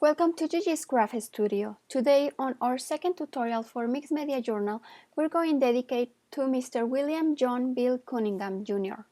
Welcome to Gigi's Craft Studio. Today on our second tutorial for Mixed Media Journal, we're going to dedicate to Mr. William John Bill Cunningham Jr.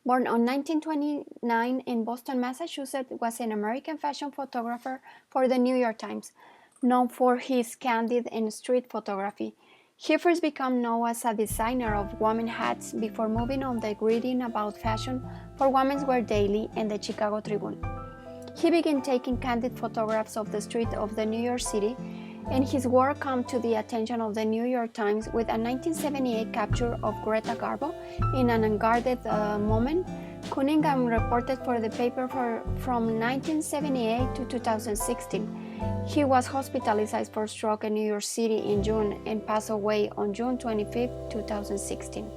Born on 1929 in Boston, Massachusetts, was an American fashion photographer for the New York Times, known for his candid and street photography. He first became known as a designer of women hats before moving on to writing about fashion for Women's Wear Daily and the Chicago Tribune. He began taking candid photographs of the street of the New York City, and his work came to the attention of the New York Times with a 1978 capture of Greta Garbo in an unguarded moment. Cunningham reported for the paper from 1978 to 2016. He was hospitalized for stroke in New York City in June and passed away on June 25, 2016.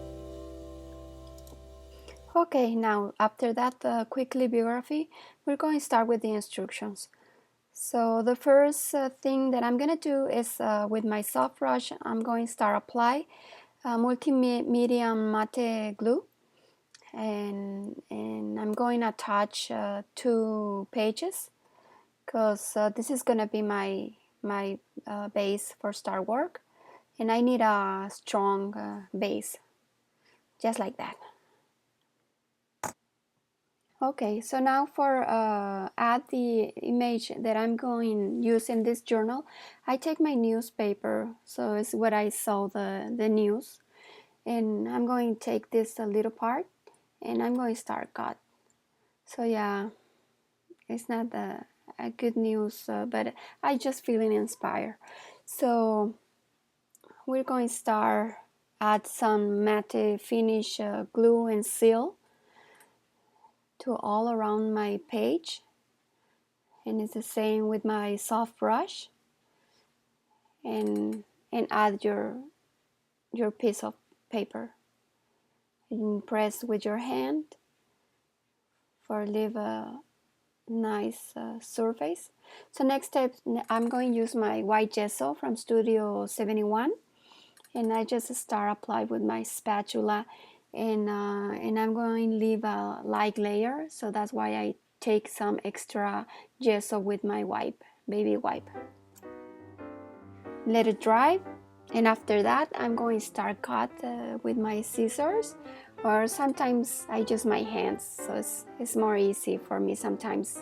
Okay, now after that quickly biography, we're going to start with the instructions. So the first thing that I'm going to do is with my soft brush, I'm going to start apply Multimedium matte glue, and I'm going to attach 2 pages because this is going to be my base for start work, and I need a strong base, just like that. Okay, so now for add the image that I'm going to use in this journal, I take my newspaper, so it's what I saw the news, and I'm going to take this little part, and I'm going to start cut. So yeah, it's not a good news, but I just feeling inspired. So we're going to start add some matte finish glue and seal to all around my page, and it's the same with my soft brush, and add your piece of paper and press with your hand for leave a nice surface. So next step, I'm going to use my white gesso from Studio 71, and I just start apply with my spatula, and I'm going to leave a light layer, so that's why I take some extra gesso with my baby wipe. Let it dry, and after that I'm going to start cut with my scissors, or sometimes I use my hands, so it's more easy for me sometimes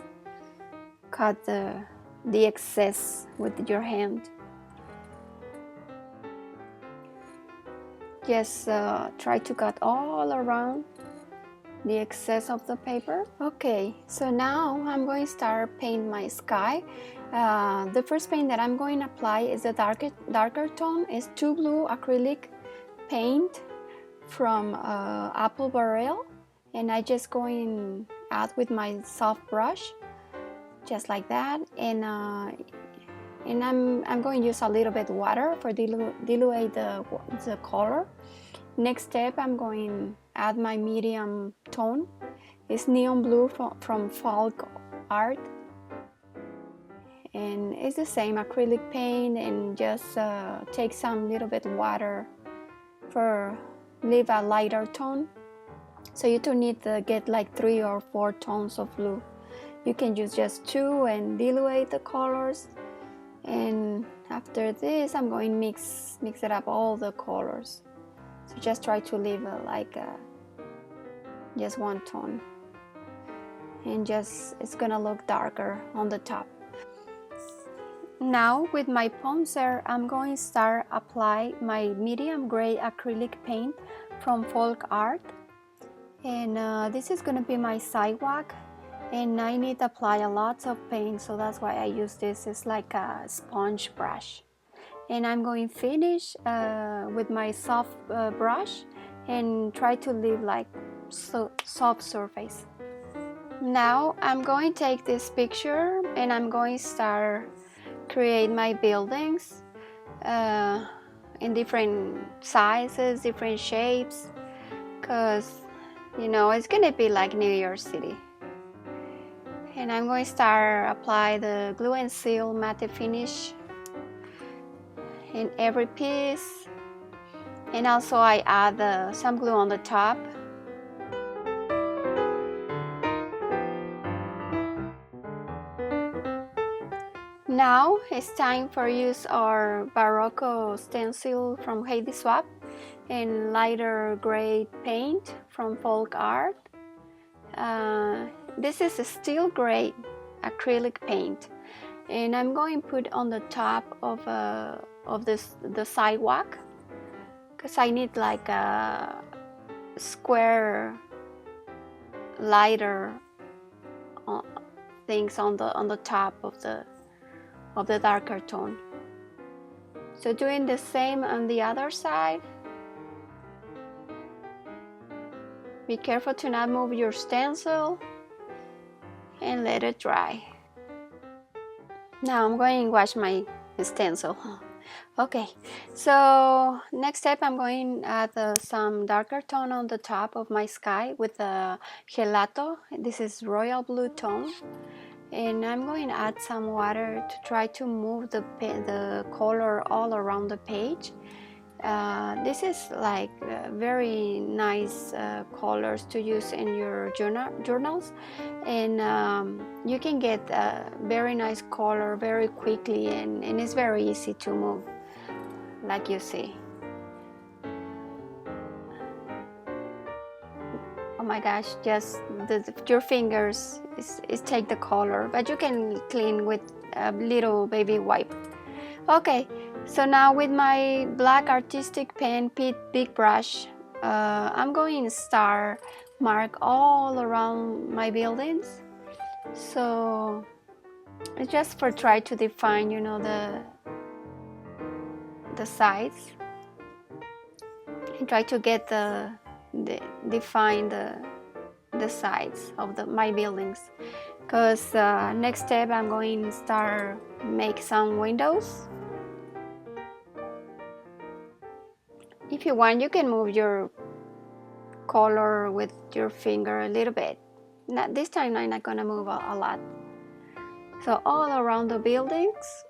cut the excess with your hand. Just try to cut all around the excess of the paper. Okay, so now I'm going to start paint my sky. The first paint that I'm going to apply is the darker tone. It's 2 blue acrylic paint from Apple Barrel, and I just going to add with my soft brush, just like that, and I'm going to use a little bit water for dilute the color. Next step, I'm going to add my medium tone. It's neon blue from FolkArt, and it's the same acrylic paint, and just take some little bit water for leave a lighter tone. So you don't need to get like 3 or 4 tones of blue. You can use just 2 and dilute the colors. And after this, I'm going to mix it up all the colors. So just try to leave just 1 tone, and it's gonna look darker on the top. Now with my Pouncer, I'm going to start apply my medium gray acrylic paint from FolkArt, and this is gonna be my sidewalk. And I need to apply a lot of paint, so that's why I use this. It's like a sponge brush. And I'm going to finish with my soft brush and try to leave like soft surface. Now I'm going to take this picture, and I'm going to start create my buildings in different sizes, different shapes, because you know it's gonna be like New York City. And I'm going to start apply the glue and seal matte finish in every piece, and also I add some glue on the top. Now it's time for use our Baroque stencil from Heidi Swapp and lighter gray paint from FolkArt. This is a steel gray acrylic paint, and I'm going to put on the top of the sidewalk because I need like a square lighter things on the top of the darker tone. So doing the same on the other side. Be careful to not move your stencil and let it dry. Now I'm going to wash my stencil. Okay, so next step I'm going to add some darker tone on the top of my sky with a gelato. This is royal blue tone, and I'm going to add some water to try to move the color all around the page. This is like very nice colors to use in your journals, and you can get a very nice color very quickly, and it's very easy to move, like you see. Oh my gosh, just your fingers is take the color, but you can clean with a little baby wipe. Okay, so now with my black artistic pen PITT BigBrush, I'm going to start mark all around my buildings. So it's just for try to define, you know, the sides, and try to get define the sides of my buildings. Because next step I'm going to start make some windows. If you want, you can move your color with your finger a little bit. Not this time, I'm not gonna move a lot. So all around the buildings.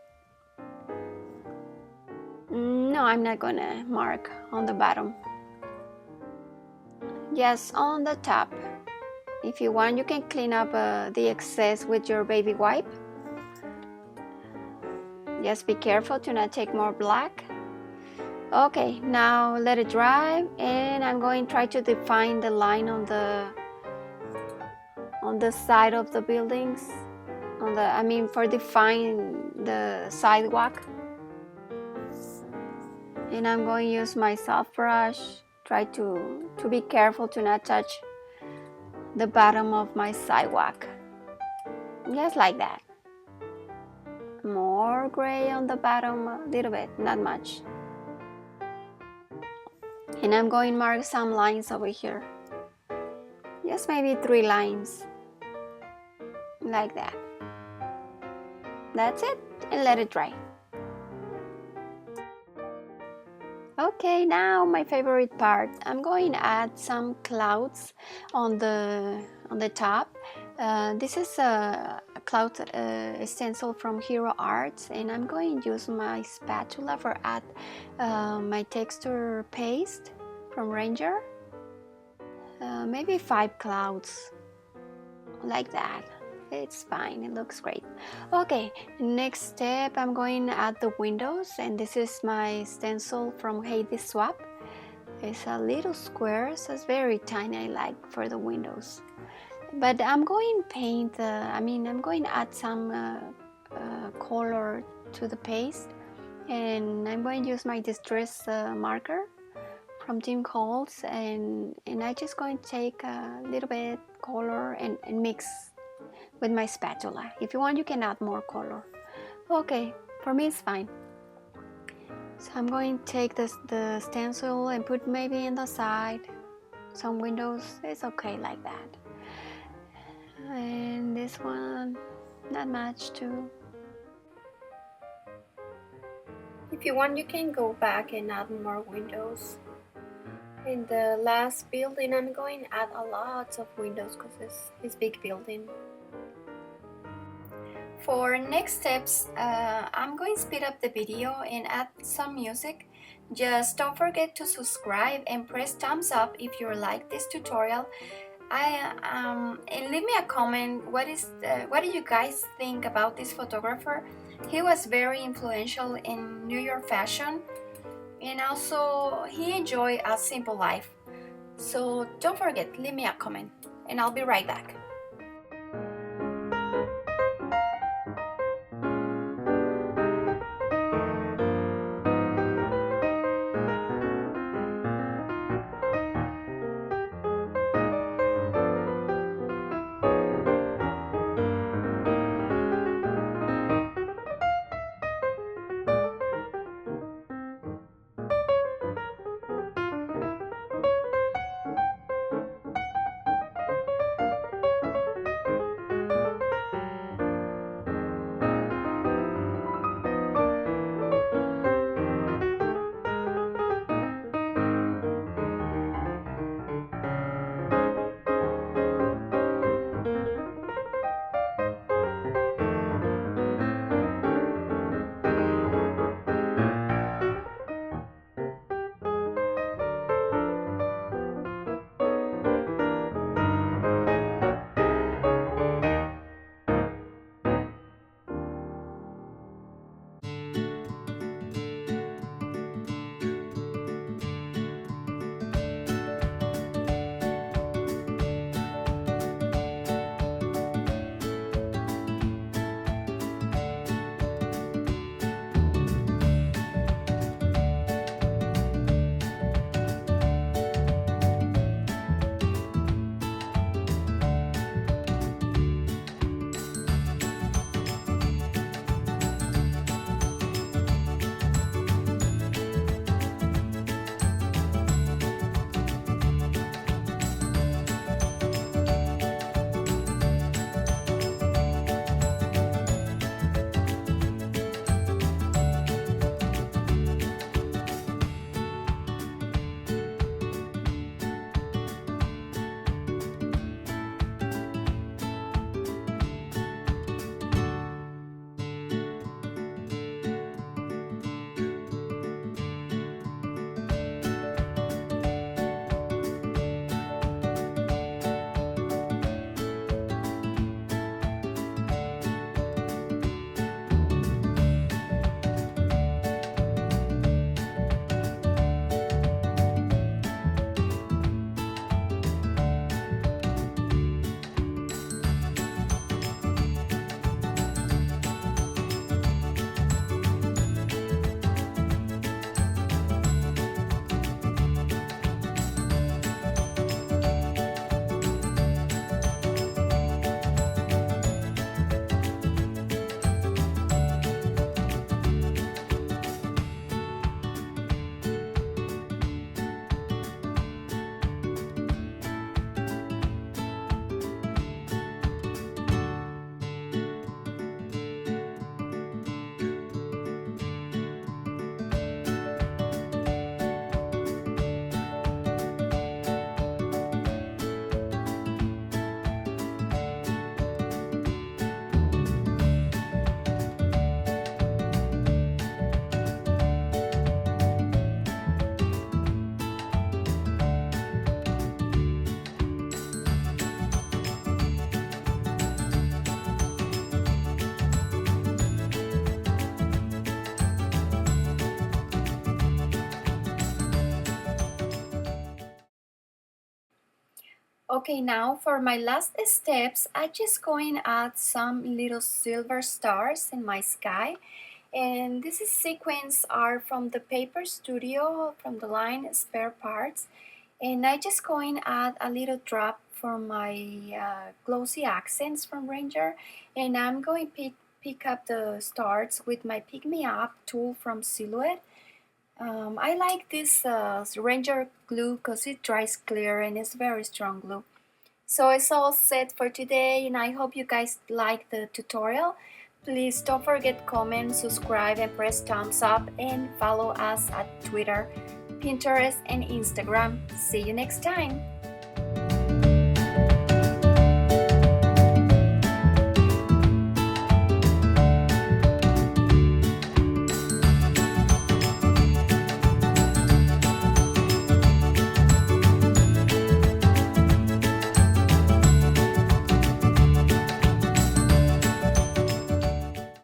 No, I'm not gonna mark on the bottom. Yes, on the top. If you want, you can clean up the excess with your baby wipe. Just be careful to not take more black. Okay, now let it dry, and I'm going to try to define the line on the side of the buildings, for define the sidewalk. And I'm going to use my soft brush, try to be careful to not touch the bottom of my sidewalk, just like that. More gray on the bottom, a little bit, not much. And I'm going to mark some lines over here, just maybe 3 lines, like that. That's it, and let it dry. Okay, now my favorite part. I'm going to add some clouds on the top. This is a cloud stencil from Hero Arts, and I'm going to use my spatula for add my texture paste from Ranger. Maybe 5 clouds, like that. It's fine, it looks great. Okay, next step, I'm going to add the windows, and this is my stencil from Heidi Swapp. It's a little square, so it's very tiny, I like for the windows. But I'm going to paint, I'm going to add some color to the paste, and I'm going to use my distress marker from Tim Holtz, and I'm just going to take a little bit color and mix with my spatula. If you want, you can add more color. Okay, for me it's fine. So I'm going to take the stencil and put maybe in the side, some windows. It's okay like that. And this one, not much too. If you want, you can go back and add more windows. In the last building, I'm going to add a lot of windows because it's big building. For next steps, I'm going to speed up the video and add some music. Just don't forget to subscribe and press thumbs up if you like this tutorial. And leave me a comment. What do you guys think about this photographer? He was very influential in New York fashion, and also he enjoyed a simple life. So don't forget, leave me a comment, and I'll be right back. Okay, now for my last steps, I just going to add some little silver stars in my sky. And this is sequins are from the Paper Studio, from the line Spare Parts. And I just going to add a little drop for my glossy accents from Ranger. And I'm going to pick up the stars with my Pick Me Up tool from Silhouette. I like this Ranger glue because it dries clear and it's very strong glue. So it's all set for today, and I hope you guys like the tutorial. Please don't forget comment, subscribe, and press thumbs up, and follow us at Twitter, Pinterest, and Instagram. See you next time!